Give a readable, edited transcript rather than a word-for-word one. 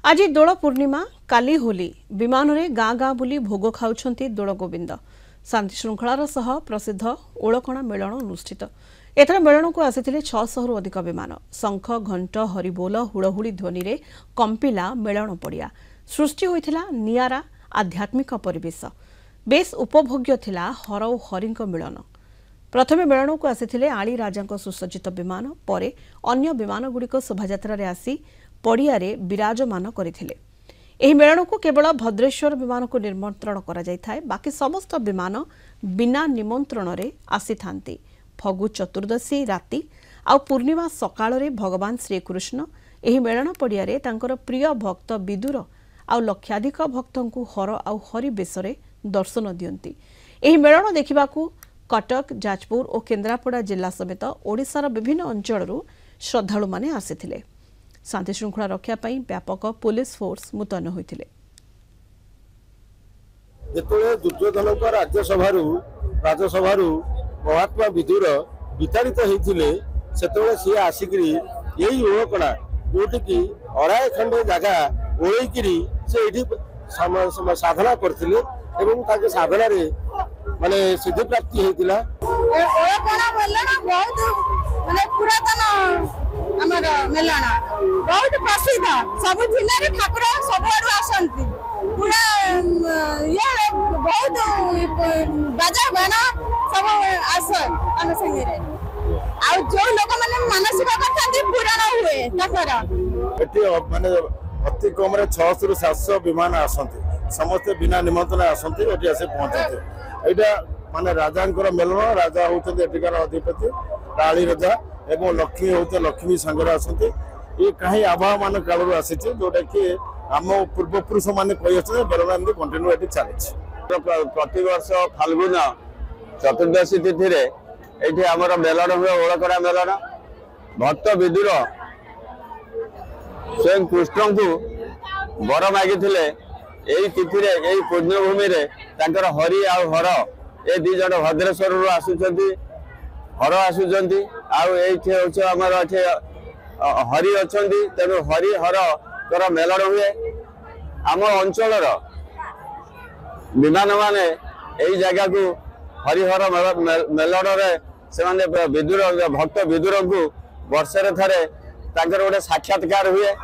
आज दोल पूर्णिमा काली होली विमान रे गाँ गाँ बुली भोग खाउछंती दोल गोविंद शांति श्रृंखलार सह प्रसिद्ध ओळकणा मेलन अनुष्ठित। एथर मेलन को आसिथिले 600 रु अधिक विमान। शंख घंट हरिबोल हुड़हुड़ी ध्वनि रे कंपिला मेलन पड़िया। सृष्टि होइथिला नियारा आध्यात्मिक परिवेश। बेस उपभोग्य थिला हर और हरिंक मिलन। प्रथमे मेलन को आसिथिले आली राजांक सुसज्जित विमान परे अन्य विमान गुड़िक शोभायात्रा रे आसी पड़िया रे विराजमान करथिले। एही मेलन को केवल भद्रेश्वर विमान को निमंत्रण करा जाय थाए, बाकी समस्त विमान बिना निमंत्रण रे आसी थांती। फगु चतुर्दशी राति आ पूर्णिमा सकाळ रे भगवान श्रीकृष्ण एही मेलन पड़िया रे तांकर प्रिय भक्त विदुर आ लक्षाधिक भक्तंकु हर आ हरि बेसरे दर्शन दियंती। एही मेलन देखिबाकू कटक, जाजपुर और केन्द्रापड़ा जिला समेत ओडिशार विभिन्न अंचलरू श्रद्धालु माने आसिथिले। शांति श्रृंखला रक्षा पाई व्यापक पुलिस फोर्स मुतयन होइथिले। जेतोळे दुर्योधन को राज्यसभा महात्मा विदुर विताड़ित होइथिले सेतोळे सी आसिकरी एही ओळकणा जोटी की अराय खंडे जगह ओळैकिरी से एठी साधना करथिले एवं ताके साधना रे माने सिद्धि प्राप्ति होइतिला। ओळकणा मेलना बहुत माने पुरातन हमर मेलना बहुत प्रसिद्ध। सब जिल्ला रे ठाकुर सब आडू आसंती पूरा ये बहुत बाजा गाना सब आसन हम संगे रे आ जो लोक माने मानसिक करथांती पूरण हुए ताकर एठी माने अति कम रे 600 रु 700 विमान आसंती। समस्त बिना निमंत्रण आसंती एठी आसे पहुंचते। एटा माने राजांकर मेलन। राजा होते एଠିकार अधिपति काली राजा एवं लक्ष्मी होते लक्ष्मी संगे आसंती। ये कहीं आभा मान काल आसी जोटा कि आम पूर्वपुरुष मैंने कही मेलन कंटिन्यू ये चली। प्रति वर्ष फाल्गुन चतुर्दशी तिथि ये आमर मेलन हुए ओळकणा मेलन। भक्त विदुर स्वयं कृष्ण को वर मागी यही तिथि यही पुण्यभूमि हरि आ हर ये दी जन भद्रेश्वर आसुंच हर आसुंच आमर हरि अच्छा तेणु हरि हर कर मेलन हुए। आम अंचल विमान माने यही जगह को हरिहर मेलन से विदुर भक्त विदुर को वर्ष रे गोटे साक्षात्कार हुए।